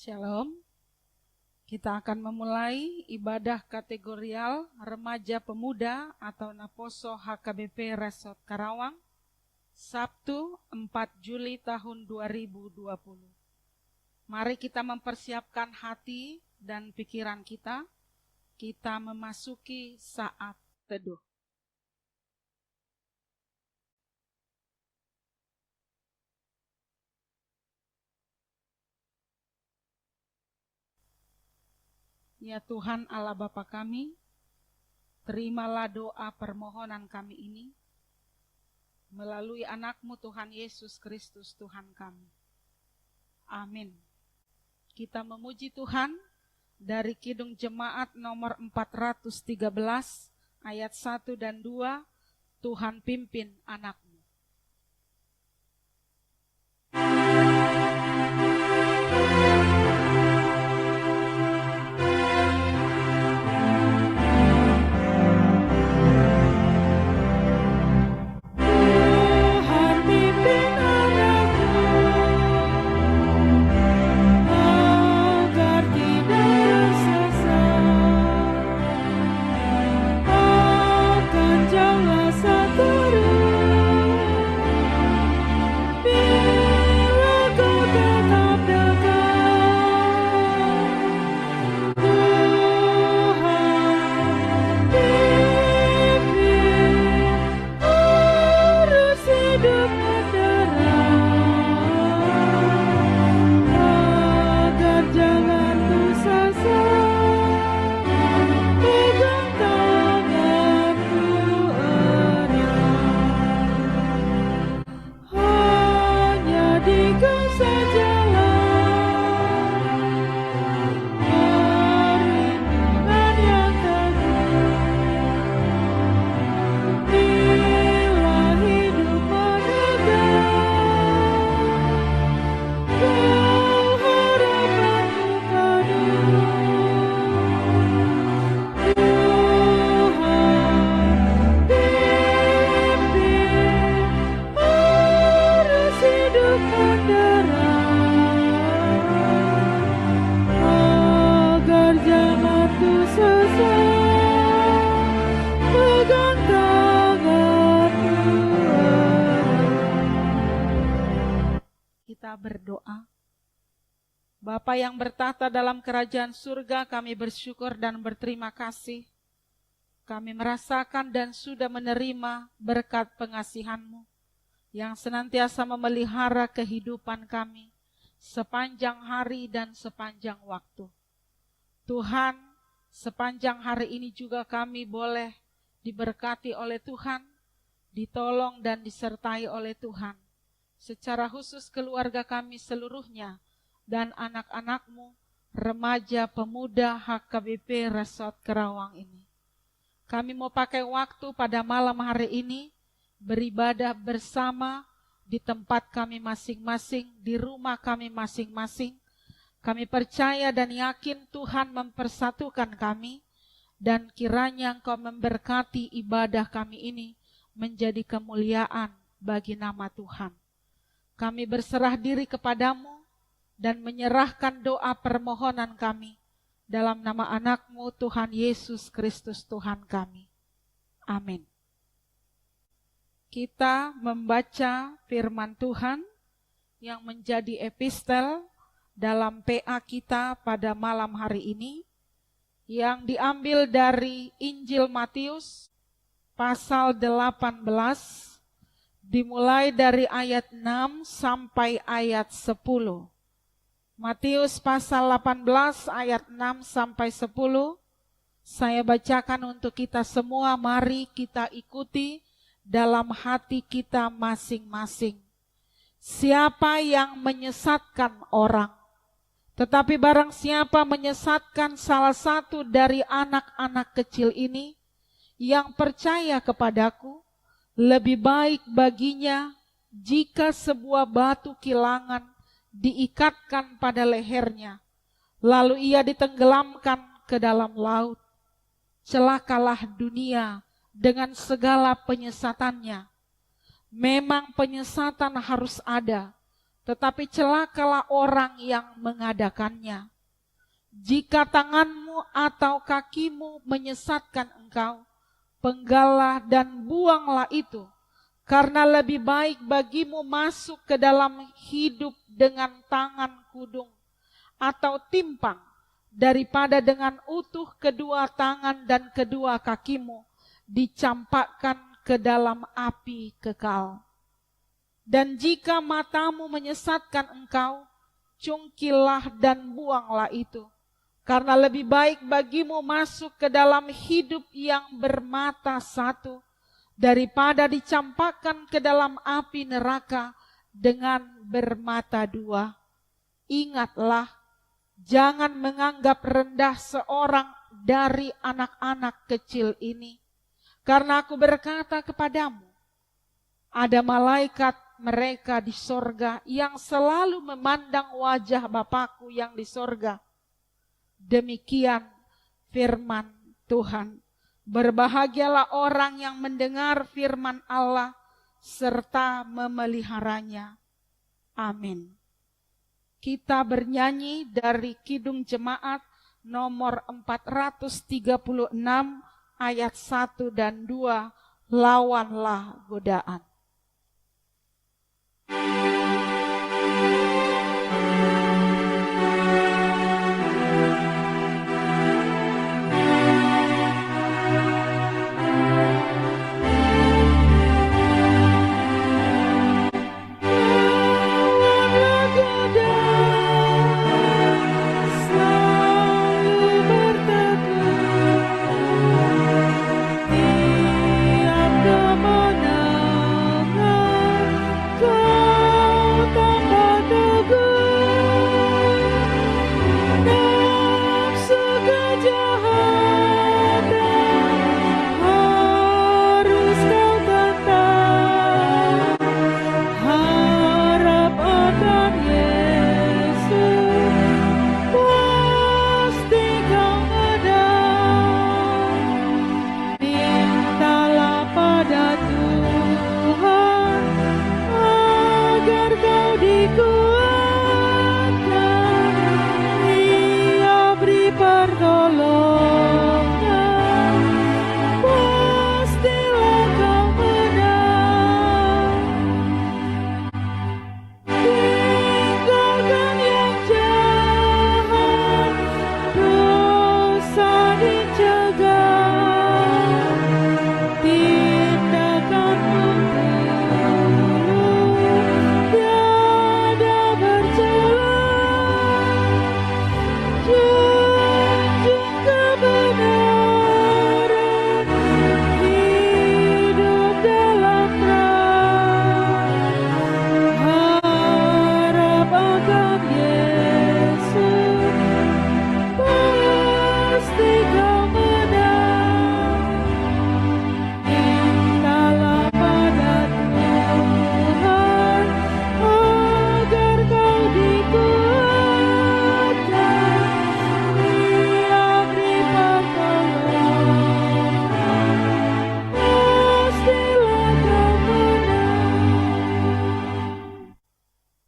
Shalom, kita akan memulai ibadah kategorial remaja pemuda atau Naposo HKBP Resort Karawang, Sabtu 4 Juli tahun 2020. Mari kita mempersiapkan hati dan pikiran kita memasuki saat teduh. Ya Tuhan Allah Bapa kami, terimalah doa permohonan kami ini melalui anak-Mu Tuhan Yesus Kristus Tuhan kami. Amin. Kita memuji Tuhan dari Kidung Jemaat nomor 413 ayat 1 dan 2, Tuhan pimpin anak-Mu. Berdoa. Bapa yang bertata dalam kerajaan surga, kami bersyukur dan berterima kasih. Kami merasakan dan sudah menerima berkat pengasihan-Mu yang senantiasa memelihara kehidupan kami sepanjang hari dan sepanjang waktu. Tuhan, sepanjang hari ini juga kami boleh diberkati oleh Tuhan, ditolong dan disertai oleh Tuhan. Secara khusus keluarga kami seluruhnya dan anak-anak-Mu, remaja pemuda HKBP Resort Karawang ini. Kami mau pakai waktu pada malam hari ini beribadah bersama di tempat kami masing-masing, di rumah kami masing-masing. Kami percaya dan yakin Tuhan mempersatukan kami dan kiranya Engkau memberkati ibadah kami ini menjadi kemuliaan bagi nama Tuhan. Kami berserah diri kepadamu dan menyerahkan doa permohonan kami dalam nama anak-Mu Tuhan Yesus Kristus Tuhan kami. Amin. Kita membaca firman Tuhan yang menjadi epistel dalam PA kita pada malam hari ini, yang diambil dari Injil Matius pasal 18, dimulai dari ayat 6 sampai ayat 10. Matius pasal 18 ayat 6 sampai 10, saya bacakan untuk kita semua. Mari kita ikuti dalam hati kita masing-masing. Siapa yang menyesatkan orang? Tetapi barang siapa menyesatkan salah satu dari anak-anak kecil ini yang percaya kepadaku, lebih baik baginya jika sebuah batu kilangan diikatkan pada lehernya, lalu ia ditenggelamkan ke dalam laut. Celakalah dunia dengan segala penyesatannya. Memang penyesatan harus ada, tetapi celakalah orang yang mengadakannya. Jika tanganmu atau kakimu menyesatkan engkau, penggallah dan buanglah itu, karena lebih baik bagimu masuk ke dalam hidup dengan tangan kudung atau timpang, daripada dengan utuh kedua tangan dan kedua kakimu dicampakkan ke dalam api kekal. Dan jika matamu menyesatkan engkau, cungkilah dan buanglah itu, karena lebih baik bagimu masuk ke dalam hidup yang bermata satu, daripada dicampakkan ke dalam api neraka dengan bermata dua. Ingatlah, jangan menganggap rendah seorang dari anak-anak kecil ini, karena aku berkata kepadamu, ada malaikat mereka di sorga yang selalu memandang wajah Bapakku yang di sorga. Demikian firman Tuhan. Berbahagialah orang yang mendengar firman Allah serta memeliharanya. Amin. Kita bernyanyi dari Kidung Jemaat nomor 436 ayat 1 dan 2, lawanlah godaan.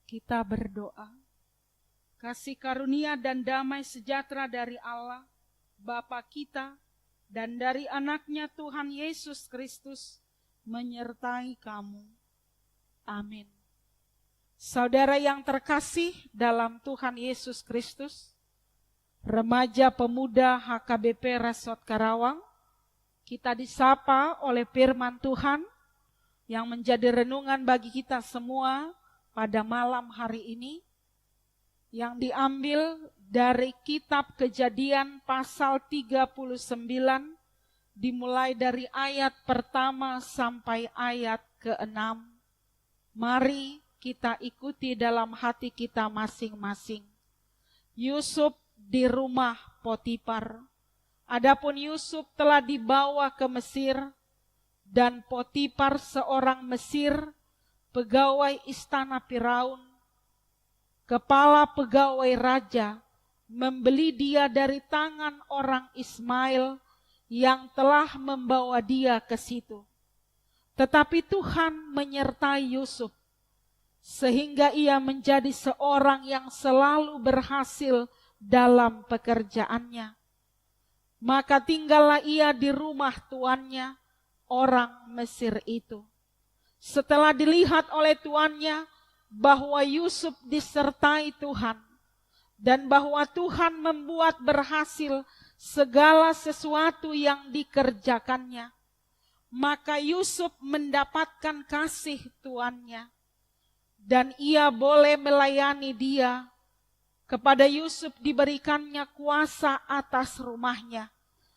Kita berdoa. Kasih karunia dan damai sejahtera dari Allah, Bapa kita, dan dari anaknya Tuhan Yesus Kristus menyertai kamu. Amin. Saudara yang terkasih dalam Tuhan Yesus Kristus, remaja pemuda HKBP Resort Karawang, kita disapa oleh firman Tuhan yang menjadi renungan bagi kita semua pada malam hari ini, yang diambil dari kitab Kejadian pasal 39, dimulai dari ayat pertama sampai ayat ke-6. Mari kita ikuti dalam hati kita masing-masing. Yusuf di rumah Potifar. Adapun Yusuf telah dibawa ke Mesir, dan Potifar seorang Mesir, pegawai istana Firaun, kepala pegawai raja, membeli dia dari tangan orang Ismail yang telah membawa dia ke situ. Tetapi Tuhan menyertai Yusuf, sehingga ia menjadi seorang yang selalu berhasil dalam pekerjaannya. Maka tinggallah ia di rumah tuannya, orang Mesir itu. Setelah dilihat oleh tuannya bahwa Yusuf disertai Tuhan, dan bahwa Tuhan membuat berhasil segala sesuatu yang dikerjakannya, maka Yusuf mendapatkan kasih tuannya, dan ia boleh melayani dia. Kepada Yusuf diberikannya kuasa atas rumahnya,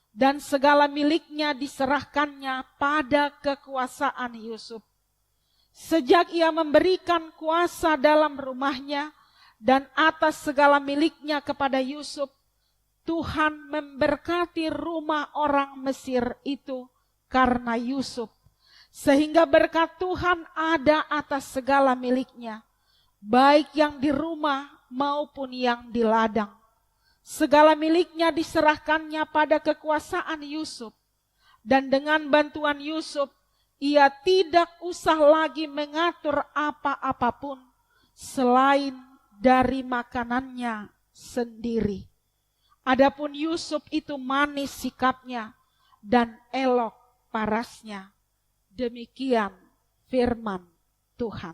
dan segala miliknya diserahkannya pada kekuasaan Yusuf. Sejak ia memberikan kuasa dalam rumahnya dan atas segala miliknya kepada Yusuf, Tuhan memberkati rumah orang Mesir itu karena Yusuf, sehingga berkat Tuhan ada atas segala miliknya, baik yang di rumah maupun yang di ladang. Segala miliknya diserahkannya pada kekuasaan Yusuf, dan dengan bantuan Yusuf, ia tidak usah lagi mengatur apa-apapun selain dari makanannya sendiri. Adapun Yusuf itu manis sikapnya dan elok parasnya. Demikian firman Tuhan.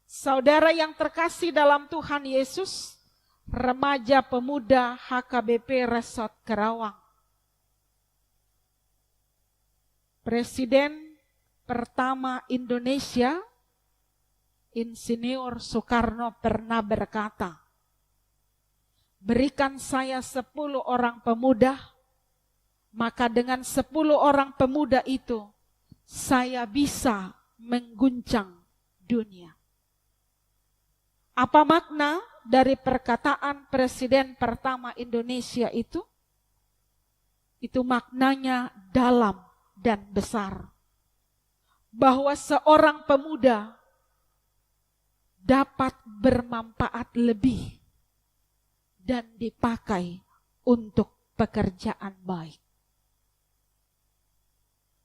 Saudara yang terkasih dalam Tuhan Yesus, remaja pemuda HKBP Resort Karawang, Presiden pertama Indonesia, Insinyur Soekarno pernah berkata, berikan saya 10 orang pemuda, maka dengan 10 orang pemuda itu, saya bisa mengguncang dunia. Apa makna dari perkataan Presiden pertama Indonesia itu? Itu maknanya dalam dan besar. Bahwa seorang pemuda dapat bermanfaat lebih dan dipakai untuk pekerjaan baik.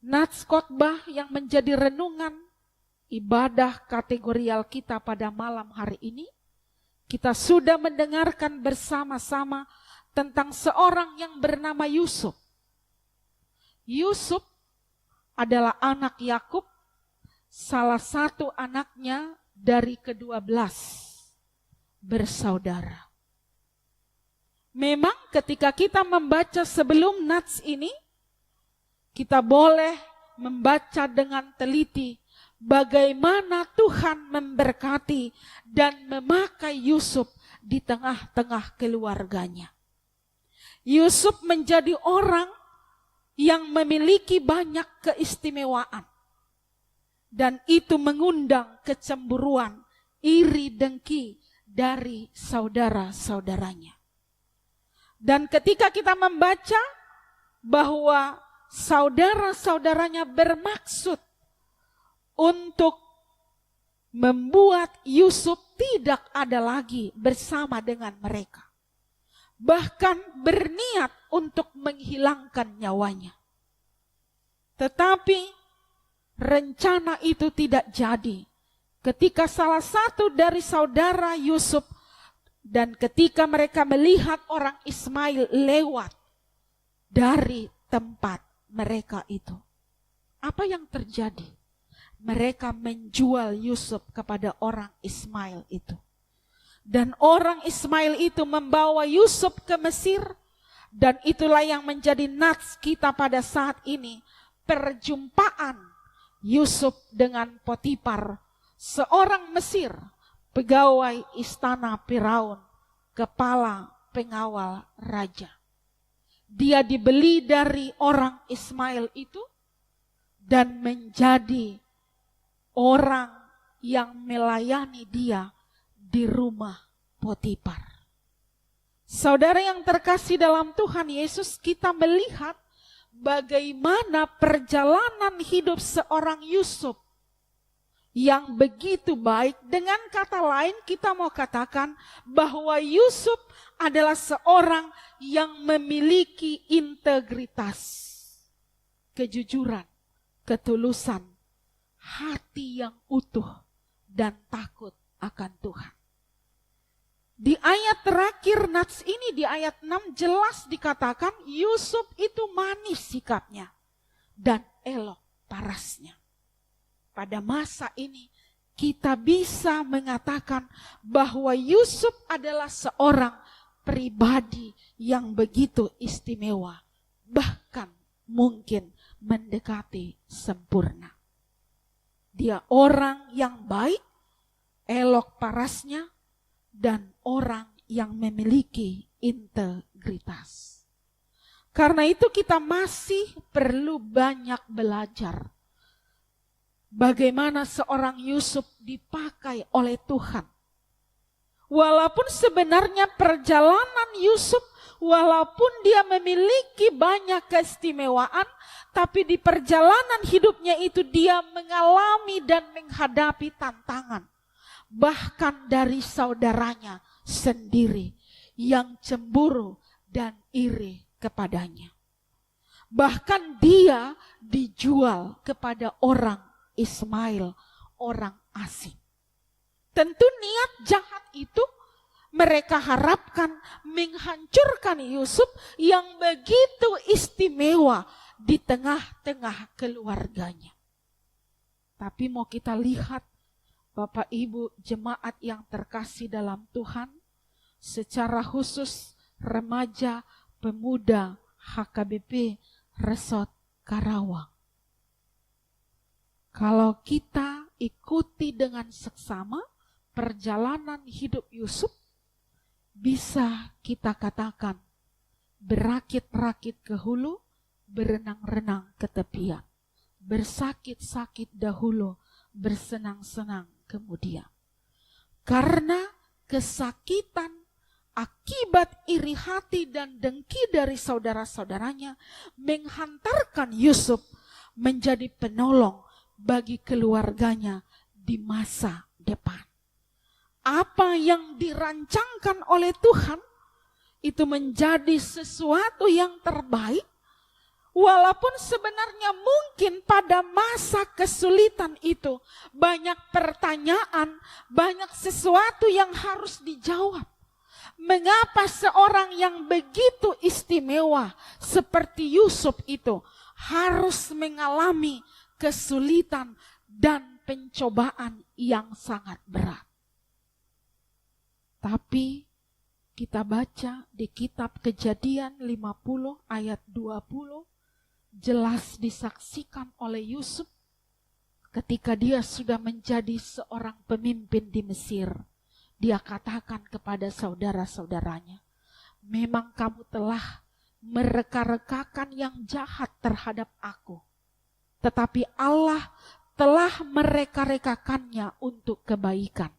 Nats khotbah yang menjadi renungan ibadah kategorial kita pada malam hari ini, kita sudah mendengarkan bersama-sama tentang seorang yang bernama Yusuf. Yusuf adalah anak Yakub, salah satu anaknya dari ke-12 bersaudara. Memang ketika kita membaca sebelum nats ini, kita boleh membaca dengan teliti bagaimana Tuhan memberkati dan memakai Yusuf di tengah-tengah keluarganya. Yusuf menjadi orang yang memiliki banyak keistimewaan. Dan itu mengundang kecemburuan, iri dengki dari saudara-saudaranya. Dan ketika kita membaca bahwa saudara-saudaranya bermaksud untuk membuat Yusuf tidak ada lagi bersama dengan mereka. Bahkan berniat untuk menghilangkan nyawanya. Tetapi rencana itu tidak jadi ketika salah satu dari saudara Yusuf Dan ketika mereka melihat orang Ismail lewat dari tempat mereka itu, apa yang terjadi? Mereka menjual Yusuf kepada orang Ismail itu. Dan orang Ismail itu membawa Yusuf ke Mesir. Dan itulah yang menjadi nats kita pada saat ini. Perjumpaan Yusuf dengan Potifar, seorang Mesir, pegawai istana Firaun, kepala pengawal raja. Dia dibeli dari orang Ismail itu dan menjadi orang yang melayani dia di rumah Potifar. Saudara yang terkasih dalam Tuhan Yesus, kita melihat bagaimana perjalanan hidup seorang Yusuf yang begitu baik. Dengan kata lain, kita mau katakan bahwa Yusuf adalah seorang yang memiliki integritas, kejujuran, ketulusan, hati yang utuh, dan takut akan Tuhan. Di ayat terakhir nats ini, di ayat 6 jelas dikatakan Yusuf itu manis sikapnya dan elok parasnya. Pada masa ini kita bisa mengatakan bahwa Yusuf adalah seorang pribadi yang begitu istimewa, bahkan mungkin mendekati sempurna. Dia orang yang baik, elok parasnya, dan orang yang memiliki integritas. Karena itu kita masih perlu banyak belajar bagaimana seorang Yusuf dipakai oleh Tuhan. Walaupun sebenarnya perjalanan Yusuf, walaupun dia memiliki banyak keistimewaan, tapi di perjalanan hidupnya itu dia mengalami dan menghadapi tantangan. Bahkan dari saudaranya sendiri yang cemburu dan iri kepadanya. Bahkan dia dijual kepada orang Ismail, orang asing. Tentu niat jahat itu mereka harapkan menghancurkan Yusuf yang begitu istimewa di tengah-tengah keluarganya. Tapi mau kita lihat Bapak Ibu jemaat yang terkasih dalam Tuhan, secara khusus remaja pemuda HKBP Resort Karawang. Kalau kita ikuti dengan seksama perjalanan hidup Yusuf, bisa kita katakan berakit-rakit ke hulu, berenang-renang ke tepian. Bersakit-sakit dahulu, bersenang-senang kemudian. Karena kesakitan akibat iri hati dan dengki dari saudara-saudaranya menghantarkan Yusuf menjadi penolong bagi keluarganya di masa depan. Apa yang dirancangkan oleh Tuhan itu menjadi sesuatu yang terbaik. Walaupun sebenarnya mungkin pada masa kesulitan itu banyak pertanyaan, banyak sesuatu yang harus dijawab. Mengapa seorang yang begitu istimewa seperti Yusuf itu harus mengalami kesulitan dan pencobaan yang sangat berat? Tapi kita baca di kitab Kejadian 50 ayat 20, jelas disaksikan oleh Yusuf ketika dia sudah menjadi seorang pemimpin di Mesir. Dia katakan kepada saudara-saudaranya, memang kamu telah mereka-rekakan yang jahat terhadap aku, tetapi Allah telah mereka-rekakannya untuk kebaikan,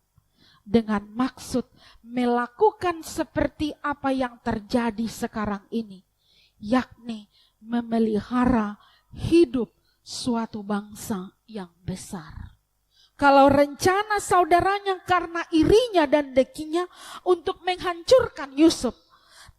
dengan maksud melakukan seperti apa yang terjadi sekarang ini, yakni memelihara hidup suatu bangsa yang besar. Kalau rencana saudaranya karena irinya dan dekinya untuk menghancurkan Yusuf,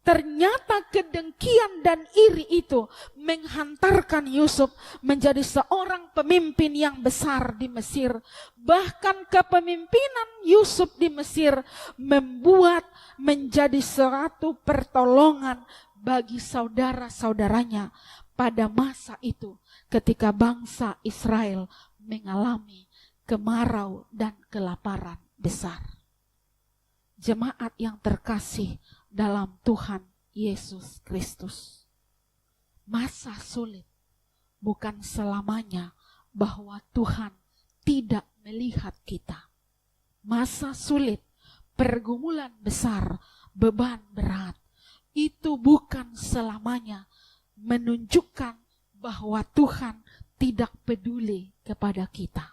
Ternyata kedengkian dan iri itu menghantarkan Yusuf menjadi seorang pemimpin yang besar di Mesir. Bahkan kepemimpinan Yusuf di Mesir membuat menjadi suatu pertolongan bagi saudara-saudaranya pada masa itu ketika bangsa Israel mengalami kemarau dan kelaparan besar. Jemaat yang terkasih dalam Tuhan Yesus Kristus, masa sulit bukan selamanya bahwa Tuhan tidak melihat kita. Masa sulit, pergumulan besar, beban berat, itu bukan selamanya menunjukkan bahwa Tuhan tidak peduli kepada kita.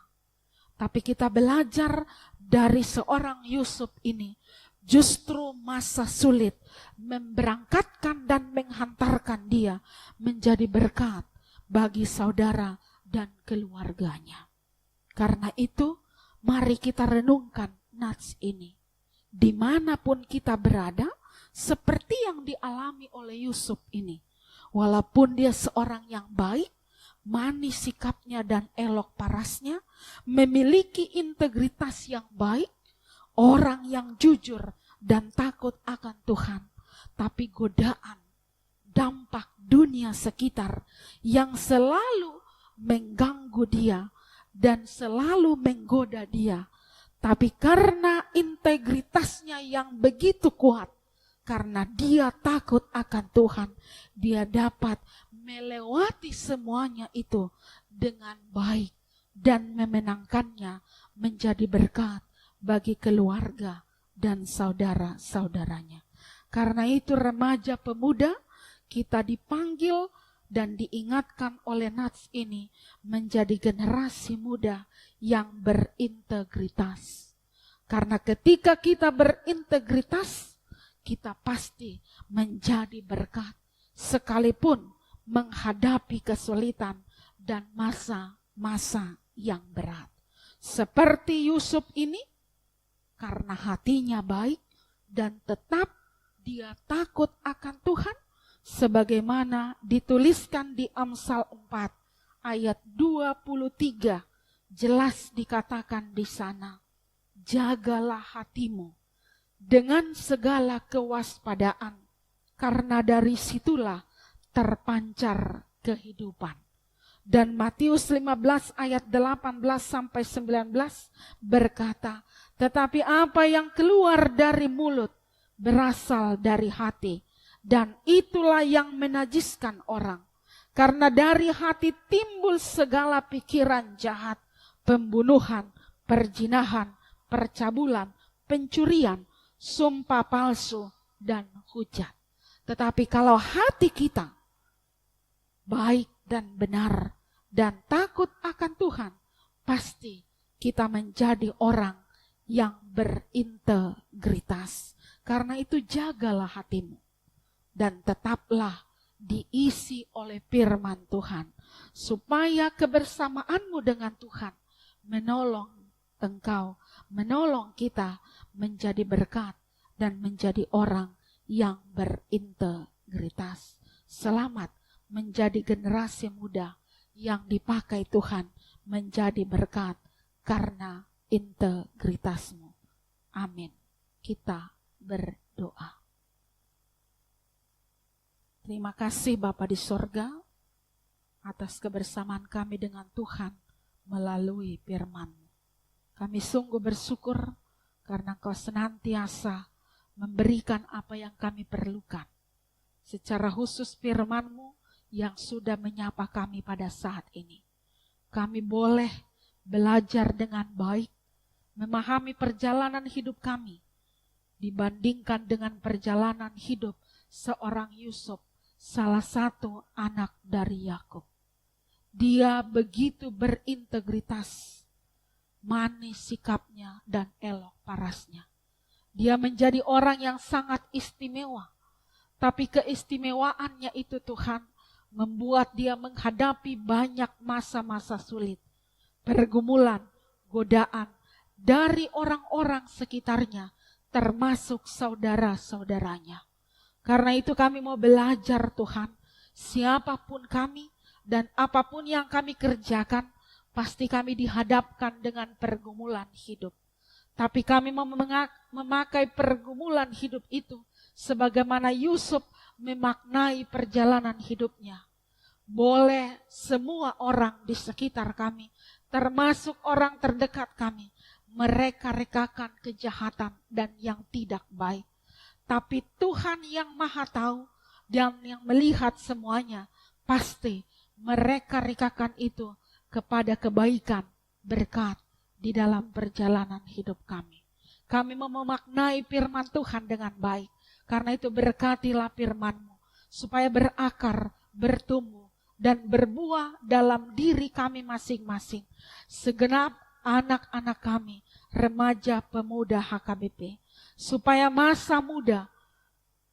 Tapi kita belajar dari seorang Yusuf ini, justru masa sulit memberangkatkan dan menghantarkan dia menjadi berkat bagi saudara dan keluarganya. Karena itu, mari kita renungkan nats ini. Dimanapun kita berada, seperti yang dialami oleh Yusuf ini. Walaupun dia seorang yang baik, manis sikapnya dan elok parasnya, memiliki integritas yang baik, orang yang jujur dan takut akan Tuhan. Tapi godaan, dampak dunia sekitar yang selalu mengganggu dia dan selalu menggoda dia. Tapi karena integritasnya yang begitu kuat, karena dia takut akan Tuhan, dia dapat melewati semuanya itu dengan baik dan memenangkannya menjadi berkat bagi keluarga dan saudara-saudaranya. Karena itu remaja pemuda, kita dipanggil dan diingatkan oleh nats ini menjadi generasi muda yang berintegritas. Karena ketika kita berintegritas, kita pasti menjadi berkat sekalipun menghadapi kesulitan dan masa-masa yang berat. Seperti Yusuf ini, karena hatinya baik dan tetap dia takut akan Tuhan, sebagaimana dituliskan di Amsal 4 ayat 23, jelas dikatakan di sana, jagalah hatimu dengan segala kewaspadaan, karena dari situlah terpancar kehidupan. Dan Matius 15 ayat 18 sampai 19 berkata, tetapi apa yang keluar dari mulut berasal dari hati, dan itulah yang menajiskan orang. Karena dari hati timbul segala pikiran jahat, pembunuhan, perzinahan, percabulan, pencurian, sumpah palsu, dan hujat. Tetapi kalau hati kita baik dan benar dan takut akan Tuhan, pasti kita menjadi orang yang berintegritas. Karena itu jagalah hatimu dan tetaplah diisi oleh firman Tuhan, supaya kebersamaanmu dengan Tuhan menolong engkau, menolong kita menjadi berkat dan menjadi orang yang berintegritas. Selamat menjadi generasi muda yang dipakai Tuhan menjadi berkat karena integritasmu. Amin. Kita berdoa. Terima kasih Bapa di sorga atas kebersamaan kami dengan Tuhan melalui firman-Mu. Kami sungguh bersyukur karena Kau senantiasa memberikan apa yang kami perlukan. Secara khusus firman-Mu yang sudah menyapa kami pada saat ini. Kami boleh belajar dengan baik, memahami perjalanan hidup kami, dibandingkan dengan perjalanan hidup seorang Yusuf, salah satu anak dari Yakub. Dia begitu berintegritas, manis sikapnya dan elok parasnya. Dia menjadi orang yang sangat istimewa. Tapi keistimewaannya itu Tuhan membuat dia menghadapi banyak masa-masa sulit, pergumulan, godaan dari orang-orang sekitarnya, termasuk saudara-saudaranya. Karena itu kami mau belajar Tuhan, siapapun kami dan apapun yang kami kerjakan, pasti kami dihadapkan dengan pergumulan hidup. Tapi kami mau memakai pergumulan hidup itu sebagaimana Yusuf memaknai perjalanan hidupnya. Boleh semua orang di sekitar kami, termasuk orang terdekat kami, mereka rekakan kejahatan dan yang tidak baik. Tapi Tuhan yang Maha Tahu dan yang melihat semuanya, pasti mereka rekakan itu kepada kebaikan, berkat di dalam perjalanan hidup kami. Kami mau memaknai firman Tuhan dengan baik. Karena itu berkatilah firman-Mu, supaya berakar, bertumbuh, dan berbuah dalam diri kami masing-masing. Segenap anak-anak kami, remaja pemuda HKBP. Supaya masa muda,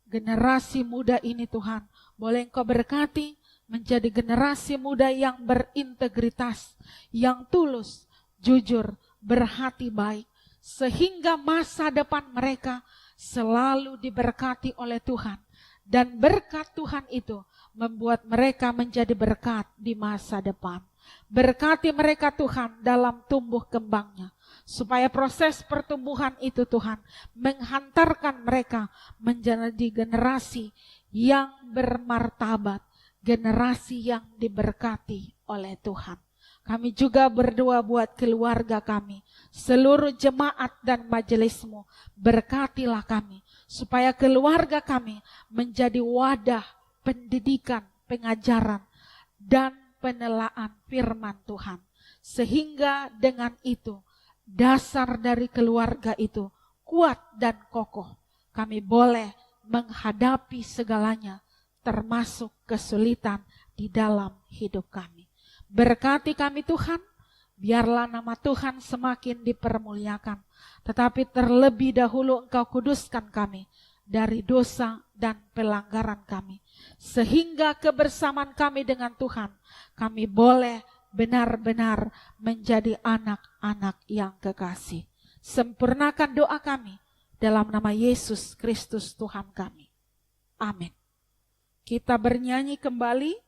generasi muda ini Tuhan, boleh Engkau berkati menjadi generasi muda yang berintegritas, yang tulus, jujur, berhati baik. Sehingga masa depan mereka selalu diberkati oleh Tuhan. Dan berkat Tuhan itu membuat mereka menjadi berkat di masa depan. Berkati mereka Tuhan dalam tumbuh kembangnya. Supaya proses pertumbuhan itu Tuhan menghantarkan mereka menjadi generasi yang bermartabat. Generasi yang diberkati oleh Tuhan. Kami juga berdoa buat keluarga kami. Seluruh jemaat dan majelis-Mu, berkatilah kami. Supaya keluarga kami menjadi wadah pendidikan, pengajaran, dan penelaan firman Tuhan. Sehingga dengan itu, dasar dari keluarga itu kuat dan kokoh. Kami boleh menghadapi segalanya, termasuk kesulitan di dalam hidup kami. Berkati kami Tuhan, biarlah nama Tuhan semakin dipermuliakan. Tetapi terlebih dahulu Engkau kuduskan kami dari dosa dan pelanggaran kami. Sehingga kebersamaan kami dengan Tuhan, kami boleh benar-benar menjadi anak-anak yang kekasih. Sempurnakan doa kami dalam nama Yesus Kristus Tuhan kami. Amin. Kita bernyanyi kembali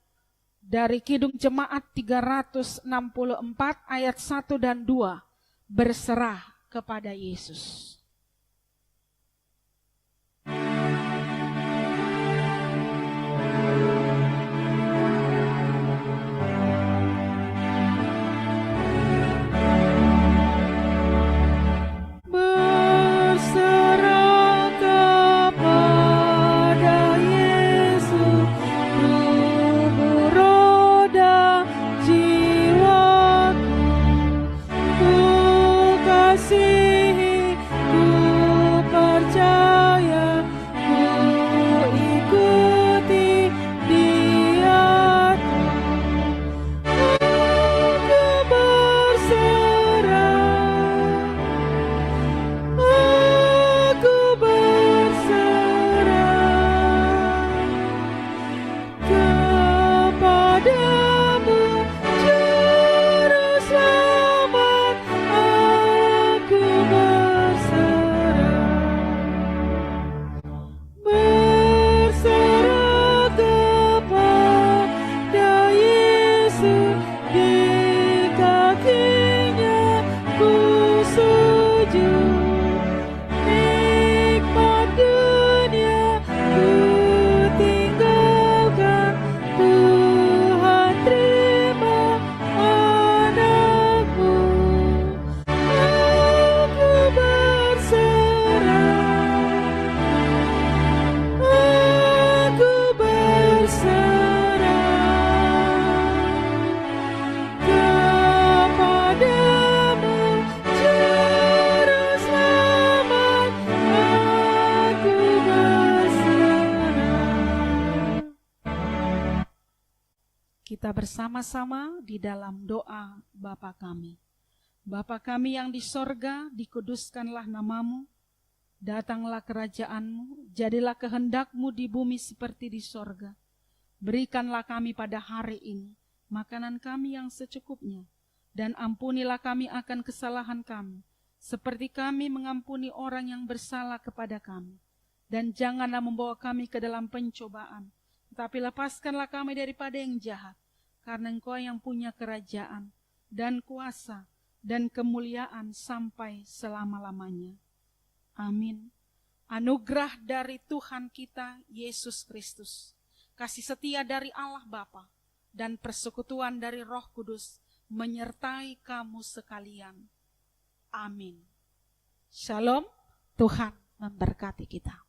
dari Kidung Jemaat 364 ayat 1 dan 2. Berserah kepada Yesus. Kita bersama-sama di dalam doa Bapa kami. Bapa kami yang di sorga, dikuduskanlah namamu, datanglah kerajaan-Mu, jadilah kehendak-Mu di bumi seperti di sorga. Berikanlah kami pada hari ini makanan kami yang secukupnya, dan ampunilah kami akan kesalahan kami, seperti kami mengampuni orang yang bersalah kepada kami. Dan janganlah membawa kami ke dalam pencobaan, tetapi lepaskanlah kami daripada yang jahat. Karena Engkau yang punya kerajaan dan kuasa dan kemuliaan sampai selama-lamanya. Amin. Anugerah dari Tuhan kita Yesus Kristus, kasih setia dari Allah Bapa, dan persekutuan dari Roh Kudus menyertai kamu sekalian. Amin. Shalom, Tuhan memberkati kita.